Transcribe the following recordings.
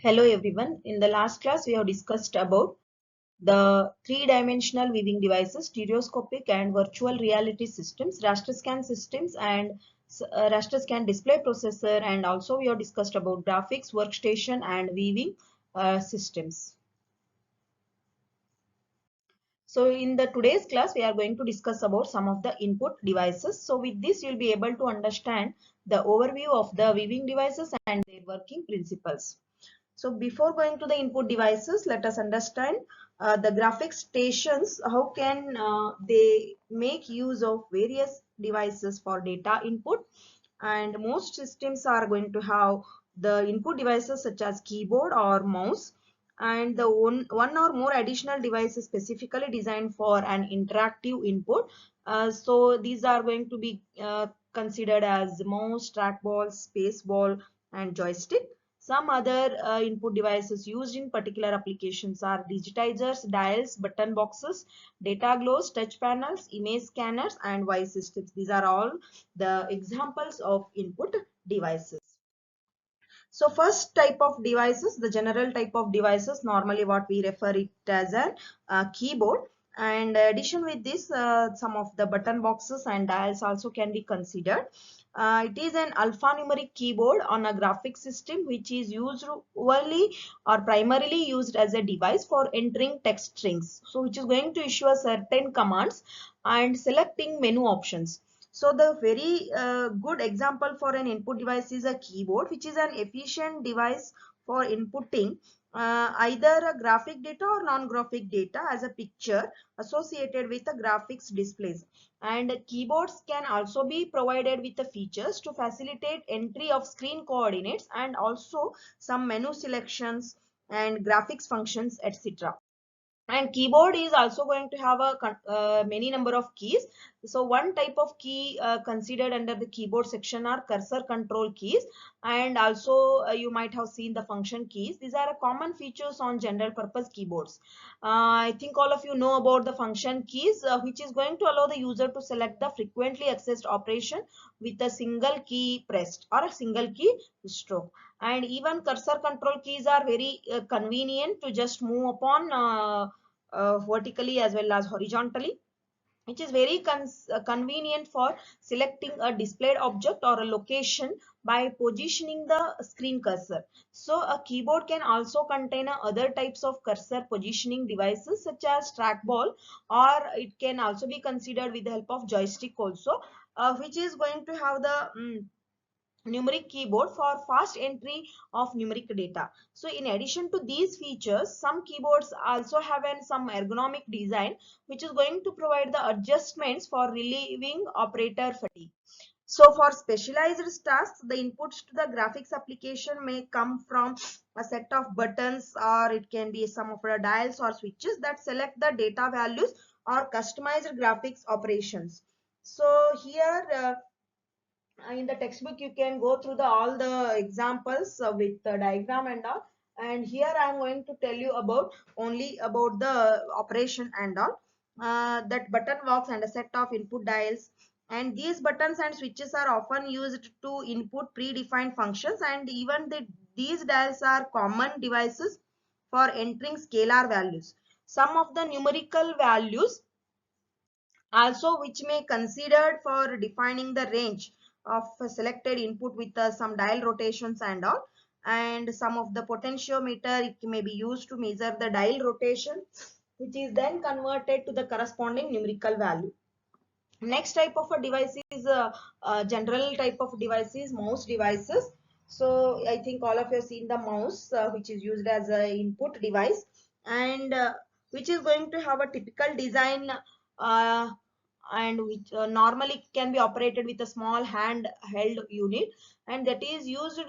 Hello everyone. In the last class, we have discussed about the three-dimensional viewing devices, stereoscopic and virtual reality systems, raster scan systems, and raster scan display processor. And also, we have discussed about graphics, workstation, and viewing systems. So, in the today's class, we are going to discuss about some of the input devices. So, with this, you'll be able to understand the overview of the viewing devices and their working principles. So before going to the input devices, let us understand the graphics stations. How can they make use of various devices for data input? And most systems are going to have the input devices such as keyboard or mouse, and the one or more additional devices specifically designed for an interactive input. So these are going to be considered as mouse, trackball, space ball, and joystick. Some other input devices used in particular applications are digitizers, dials, button boxes, data glows, touch panels, image scanners, and voice systems. These are all the examples of input devices. So first type of devices, the general type of devices, normally what we refer it as a keyboard. And addition with this, some of the button boxes and dials also can be considered. It is an alphanumeric keyboard on a graphics system which is usually or primarily used as a device for entering text strings. So which is going to issue a certain commands and selecting menu options. So the very good example for an input device is a keyboard, which is an efficient device for inputting either a graphic data or non-graphic data as a picture associated with the graphics displays. And keyboards can also be provided with the features to facilitate entry of screen coordinates and also some menu selections and graphics functions, etc. And keyboard is also going to have a many number of keys. So one type of key considered under the keyboard section are cursor control keys, and also you might have seen the function keys. These are common features on general purpose keyboards. I think all of you know about the function keys, which is going to allow the user to select the frequently accessed operation with a single key pressed or a single key stroke. And even cursor control keys are very convenient to just move upon vertically as well as horizontally, which is very convenient for selecting a displayed object or a location by positioning the screen cursor. So a keyboard can also contain other types of cursor positioning devices such as trackball, or it can also be considered with the help of joystick also, which is going to have the numeric keyboard for fast entry of numeric data. So in addition to these features, some keyboards also have some ergonomic design which is going to provide the adjustments for relieving operator fatigue. So for specialized tasks, the inputs to the graphics application may come from a set of buttons, or it can be some of the dials or switches that select the data values or customized graphics operations. So here in the textbook you can go through all the examples with the diagram and all, and here I am going to tell you about only about the operation and all. That button box and a set of input dials, and these buttons and switches are often used to input predefined functions, and even these dials are common devices for entering scalar values. Some of the numerical values also which may considered for defining the range of a selected input with some dial rotations and all. And some of the potentiometer, it may be used to measure the dial rotation, which is then converted to the corresponding numerical value. Next type of a device is a general type of devices, mouse devices. So I think all of you have seen the mouse, which is used as a input device, and which is going to have a typical design, uh, and which normally can be operated with a small handheld unit, and that is used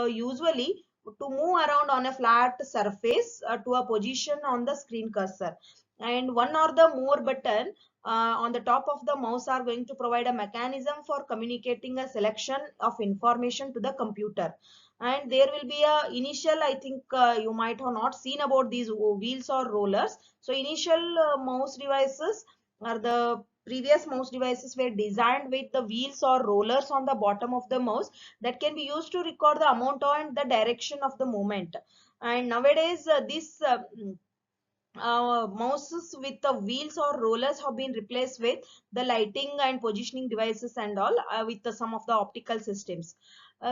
usually to move around on a flat surface to a position on the screen cursor. And one or the more button on the top of the mouse are going to provide a mechanism for communicating a selection of information to the computer. And there will be a initial, I think you might have not seen about these wheels or rollers. So initial mouse devices are the previous mouse devices were designed with the wheels or rollers on the bottom of the mouse that can be used to record the amount and the direction of the movement. And nowadays, this mouses with the wheels or rollers have been replaced with the lighting and positioning devices and all, with some of the optical systems.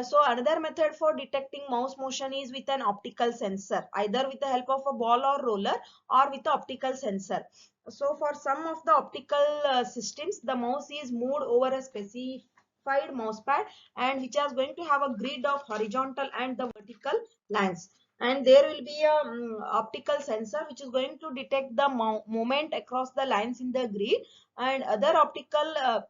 So another method for detecting mouse motion is with an optical sensor, either with the help of a ball or roller or with the optical sensor. So for some of the optical systems, the mouse is moved over a specified mouse pad, and which is going to have a grid of horizontal and the vertical lines, and there will be a optical sensor which is going to detect the movement across the lines in the grid, and other optical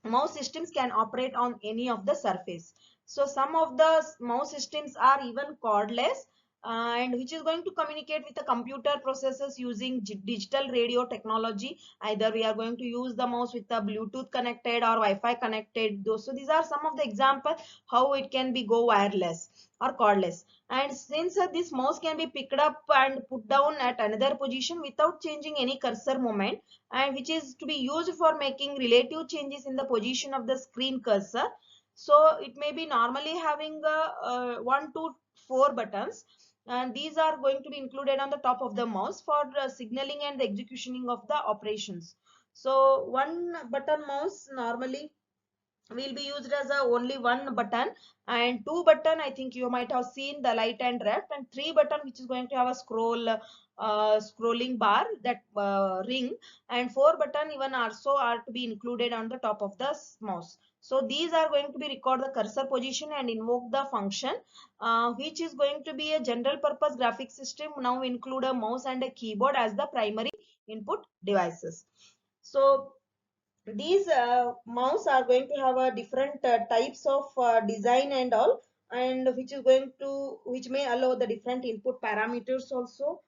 mouse systems can operate on any of the surface. So some of the mouse systems are even cordless, and which is going to communicate with the computer processors using digital radio technology. Either we are going to use the mouse with the Bluetooth connected or Wi-Fi connected. So these are some of the examples how it can be go wireless or cordless. And since this mouse can be picked up and put down at another position without changing any cursor movement, and which is to be used for making relative changes in the position of the screen cursor. So it may be normally having 1 to 4 buttons, and these are going to be included on the top of the mouse for signaling and the executioning of the operations. So one button mouse normally will be used as a only one button, and two button I think you might have seen the light and left, and three button which is going to have a scrolling bar, that ring, and four button even also are to be included on the top of the mouse. So these are going to be record the cursor position and invoke the function, which is going to be a general purpose graphics system now include a mouse and a keyboard as the primary input devices. So these mouse are going to have a different types of design and all, and which may allow the different input parameters also,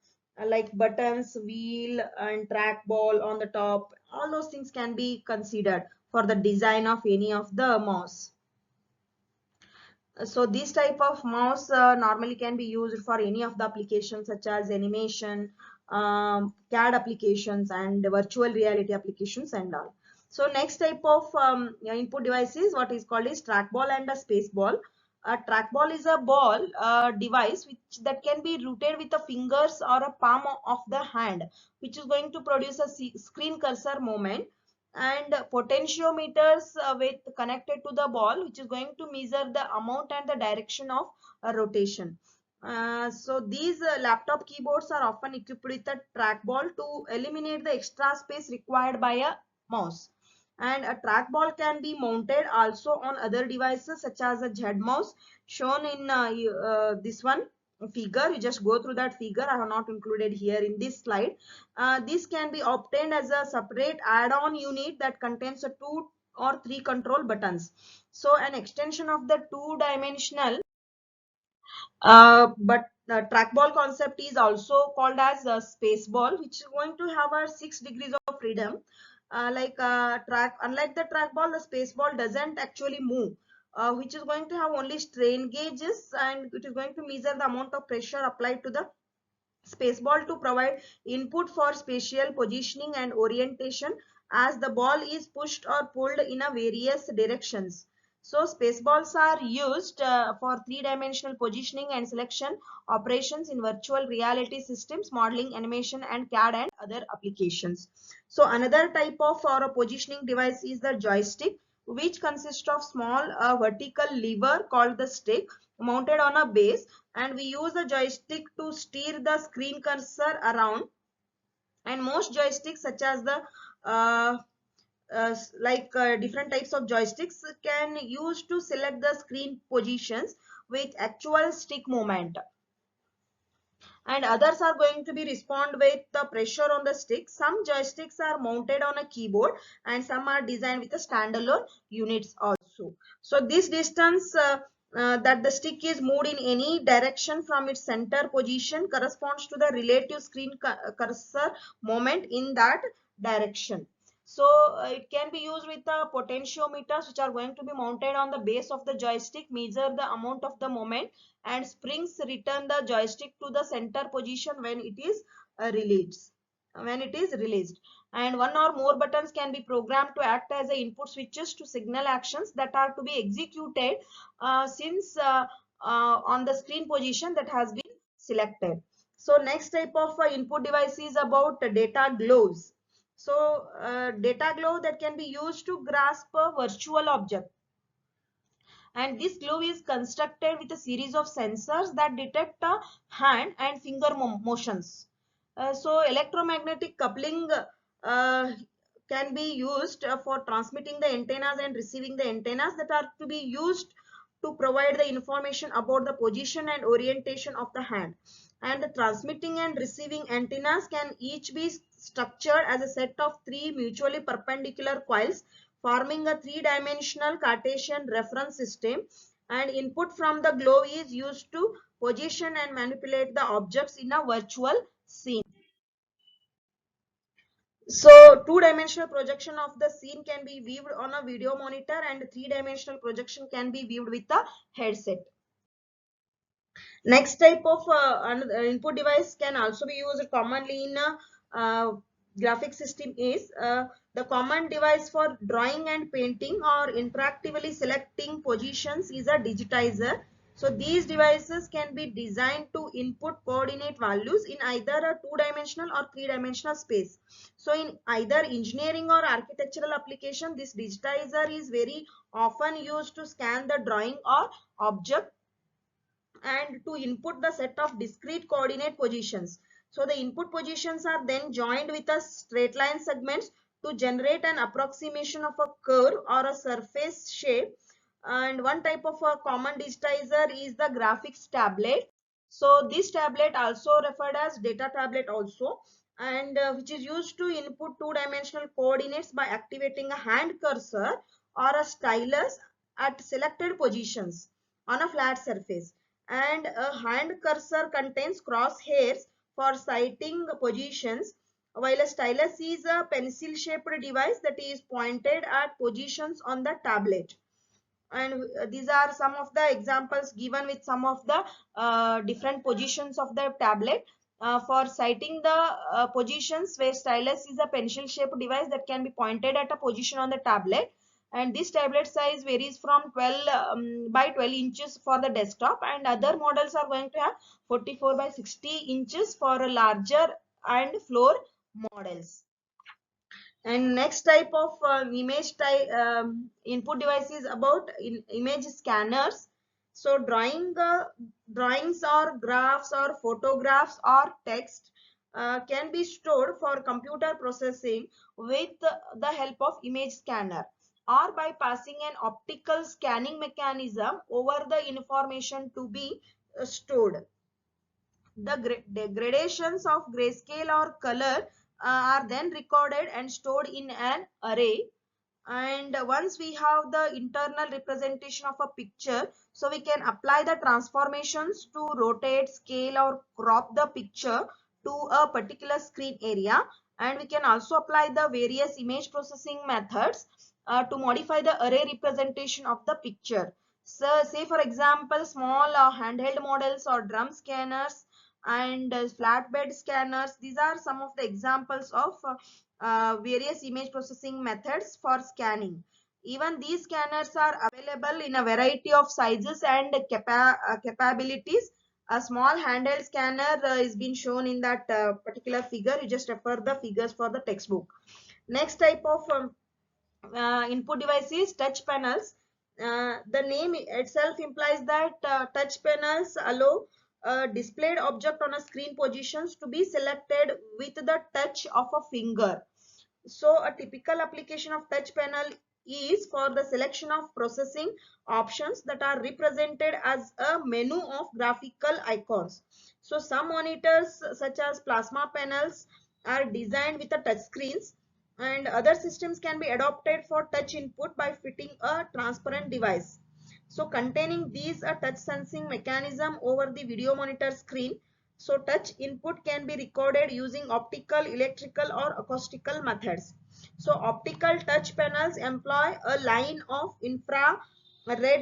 like buttons, wheel and trackball on the top. All those things can be considered for the design of any of the mouse. So this type of mouse normally can be used for any of the applications such as animation, CAD applications and virtual reality applications and all. So next type of input device is what is called as trackball and a space ball. A trackball is a ball device which that can be rotated with the fingers or a palm of the hand, which is going to produce a screen cursor movement, and potentiometers with connected to the ball, which is going to measure the amount and the direction of rotation. So these laptop keyboards are often equipped with a trackball to eliminate the extra space required by a mouse. And a trackball can be mounted also on other devices such as a Z mouse shown in this one figure. You just go through that figure. I have not included here in this slide. This can be obtained as a separate add-on unit that contains a 2 or 3 control buttons. So an extension of the two-dimensional but the trackball concept is also called as a space ball, which is going to have a 6 degrees of freedom. Unlike the trackball, the space ball doesn't actually move, which is going to have only strain gauges, and it is going to measure the amount of pressure applied to the spaceball to provide input for spatial positioning and orientation as the ball is pushed or pulled in a various directions. So spaceballs are used for three-dimensional positioning and selection operations in virtual reality systems, modeling, animation, and CAD and other applications. So another type of or a positioning device is the joystick, which consists of small vertical lever called the stick mounted on a base, and we use the joystick to steer the screen cursor around. And most joysticks such as the different types of joysticks can use to select the screen positions with actual stick movement, and others are going to be respond with the pressure on the stick. Some joysticks are mounted on a keyboard and some are designed with a standalone units also. So this distance that the stick is moved in any direction from its center position corresponds to the relative screen cursor moment in that direction. So it can be used with the potentiometers which are going to be mounted on the base of the joystick, measure the amount of the moment, and springs return the joystick to the center position when it is released. and one or more buttons can be programmed to act as a input switches to signal actions that are to be executed since on the screen position that has been selected. So next type of input device is about data glows. So data glow that can be used to grasp a virtual object, and this glove is constructed with a series of sensors that detect hand and finger motions. So electromagnetic coupling can be used for transmitting the antennas and receiving the antennas that are to be used to provide the information about the position and orientation of the hand. And the transmitting and receiving antennas can each be structured as a set of three mutually perpendicular coils, forming a three-dimensional Cartesian reference system, and input from the globe is used to position and manipulate the objects in a virtual scene. So two-dimensional projection of the scene can be viewed on a video monitor, and three-dimensional projection can be viewed with a headset. Next type of input device can also be used commonly in graphic system is the common device for drawing and painting or interactively selecting positions is a digitizer. So these devices can be designed to input coordinate values in either a two-dimensional or three-dimensional space. So in either engineering or architectural application, this digitizer is very often used to scan the drawing or object and to input the set of discrete coordinate positions. So the input positions are then joined with a straight line segments to generate an approximation of a curve or a surface shape. And one type of a common digitizer is the graphics tablet. So this tablet also referred as data tablet also, and which is used to input two-dimensional coordinates by activating a hand cursor or a stylus at selected positions on a flat surface, and a hand cursor contains crosshairs for sighting positions, while a stylus is a pencil shaped device that is pointed at positions on the tablet. And these are some of the examples given with some of the different positions of the tablet. For citing the positions where stylus is a pencil shaped device that can be pointed at a position on the tablet, and this tablet size varies from 12 by 12 inches for the desktop, and other models are going to have 44 by 60 inches for a larger and floor models. And next type of image type input device is about image scanners. So drawings or graphs or photographs or text can be stored for computer processing with the help of image scanner, or by passing an optical scanning mechanism over the information to be stored. The gradations of grayscale or color are then recorded and stored in an array. And once we have the internal representation of a picture, so we can apply the transformations to rotate, scale or crop the picture to a particular screen area. And we can also apply the various image processing methods to modify the array representation of the picture. So say for example, small handheld models or drum scanners and flatbed scanners, these are some of the examples of various image processing methods for scanning. Even these scanners are available in a variety of sizes and capabilities. A small handheld scanner is being shown in that particular figure. You just refer the figures for the textbook. Next type of input device is touch panels. The name itself implies that touch panels allow a displayed object on a screen positions to be selected with the touch of a finger. So a typical application of touch panel is for the selection of processing options that are represented as a menu of graphical icons. So some monitors such as plasma panels are designed with a touch screens, and other systems can be adopted for touch input by fitting a transparent device, so containing these a touch sensing mechanism over the video monitor screen. So touch input can be recorded using optical, electrical or acoustical methods. So optical touch panels employ a line of infrared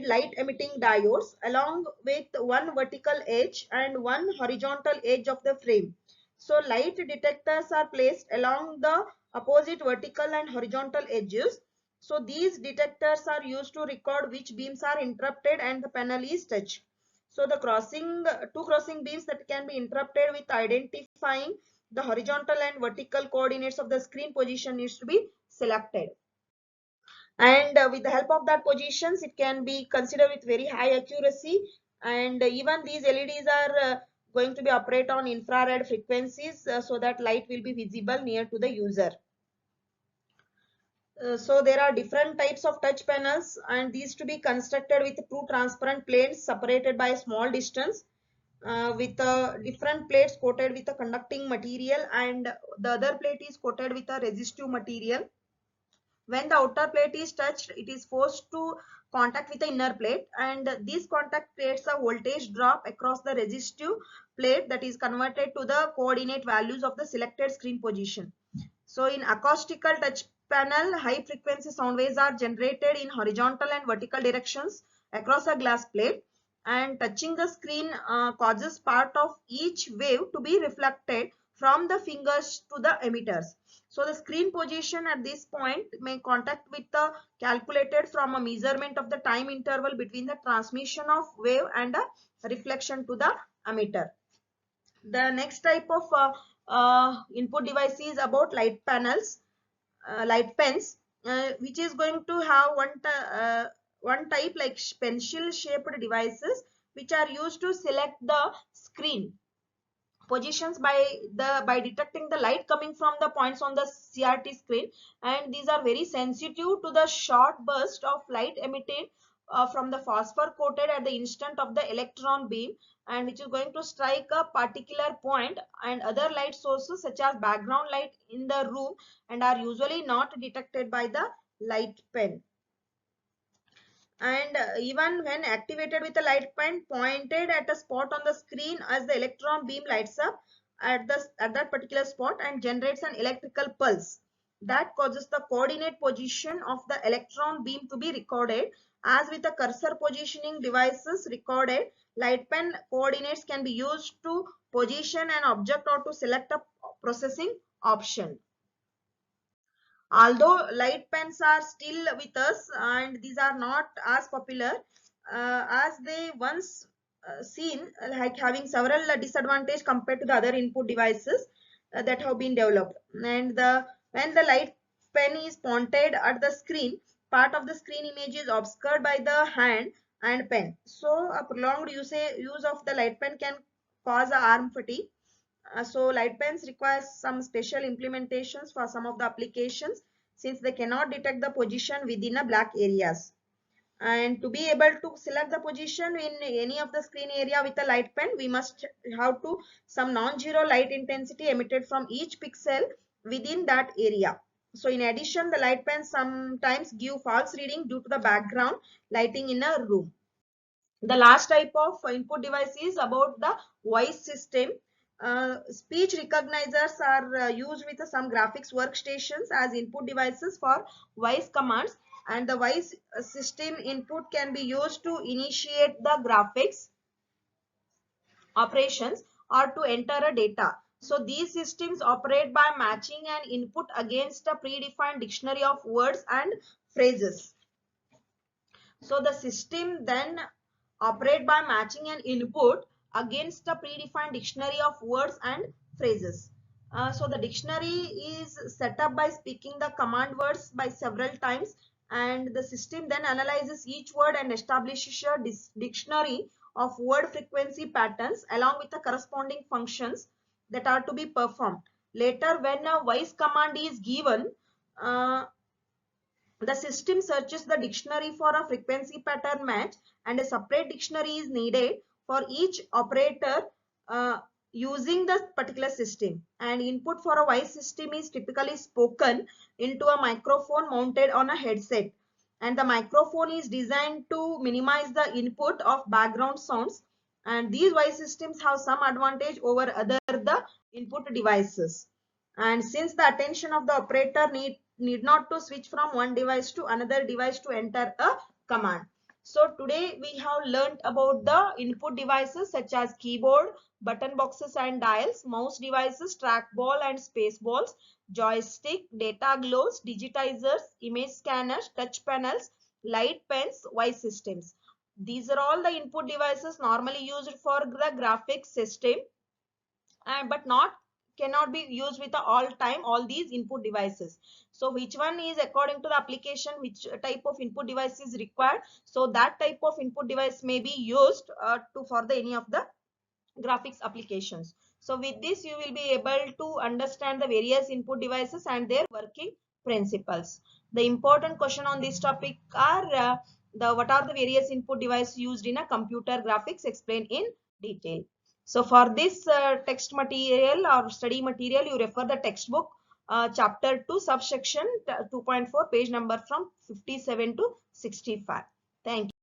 light emitting diodes along with one vertical edge and one horizontal edge of the frame. So light detectors are placed along the opposite vertical and horizontal edges. So these detectors are used to record which beams are interrupted and the panel is touched. So the two crossing beams that can be interrupted with identifying the horizontal and vertical coordinates of the screen position needs to be selected. And with the help of that positions, it can be considered with very high accuracy. And even these LEDs are going to be operate on infrared frequencies, so that light will be visible near to the user. So there are different types of touch panels, and these to be constructed with two transparent plates separated by a small distance, with different plates coated with a conducting material, and the other plate is coated with a resistive material. When the outer plate is touched, it is forced to contact with the inner plate, and this contact creates a voltage drop across the resistive plate that is converted to the coordinate values of the selected screen position. So in acoustical touch panel, high frequency sound waves are generated in horizontal and vertical directions across a glass plate, and touching the screen causes part of each wave to be reflected from the fingers to the emitters. So the screen position at this point may contact with the calculated from a measurement of the time interval between the transmission of wave and a reflection to the emitter. The next type of input device is about light panels, light pens, which is going to have one type like pencil shaped devices which are used to select the screen positions by detecting the light coming from the points on the CRT screen, and these are very sensitive to the short burst of light emitted from the phosphor coated at the instant of the electron beam, and which is going to strike a particular point, and other light sources such as background light in the room and are usually not detected by the light pen. And even when activated with a light pen pointed at a spot on the screen, as the electron beam lights up at that particular spot and generates an electrical pulse that causes the coordinate position of the electron beam to be recorded. As with the cursor positioning devices recorded, light pen coordinates can be used to position an object or to select a processing option. Although light pens are still with us and these are not as popular as they once seen, like having several disadvantages compared to the other input devices that have been developed. And when the light pen is pointed at the screen, part of the screen image is obscured by the hand and pen. So a prolonged use of the light pen can cause arm fatigue. So light pens require some special implementations for some of the applications, since they cannot detect the position within a black areas. And to be able to select the position in any of the screen area with a light pen, we must have to some non-zero light intensity emitted from each pixel within that area. So in addition, the light pens sometimes give false reading due to the background lighting in a room. The last type of input device is about the voice system. Speech recognizers are used with some graphics workstations as input devices for voice commands, and the voice system input can be used to initiate the graphics operations or to enter a data. So these systems operate by matching an input against a predefined dictionary of words and phrases. So the system then operate by matching an input against a predefined dictionary of words and phrases. So the dictionary is set up by speaking the command words by several times, and the system then analyzes each word and establishes a dictionary of word frequency patterns along with the corresponding functions that are to be performed. Later, when a voice command is given, uh, the system searches the dictionary for a frequency pattern match, and a separate dictionary is needed for each operator uh, using the particular system. And input for a voice system is typically spoken into a microphone mounted on a headset. And the microphone is designed to minimize the input of background sounds. And these voice systems have some advantage over other the input devices. And since the attention of the operator need not to switch from one device to another device to enter a command. So today we have learnt about the input devices such as keyboard, button boxes and dials, mouse devices, trackball and space balls, joystick, data gloves, digitizers, image scanners, touch panels, light pens, voice systems. These are all the input devices normally used for the graphics system, but cannot be used with all these input devices. So which one is according to the application, which type of input device is required, so that type of input device may be used to for the any of the graphics applications. So with this you will be able to understand the various input devices and their working principles. The important question on this topic are the what are the various input devices used in a computer graphics, explained in detail. So for this text material or study material, you refer the textbook chapter 2 subsection 2.4 page number from 57 to 65. Thank you.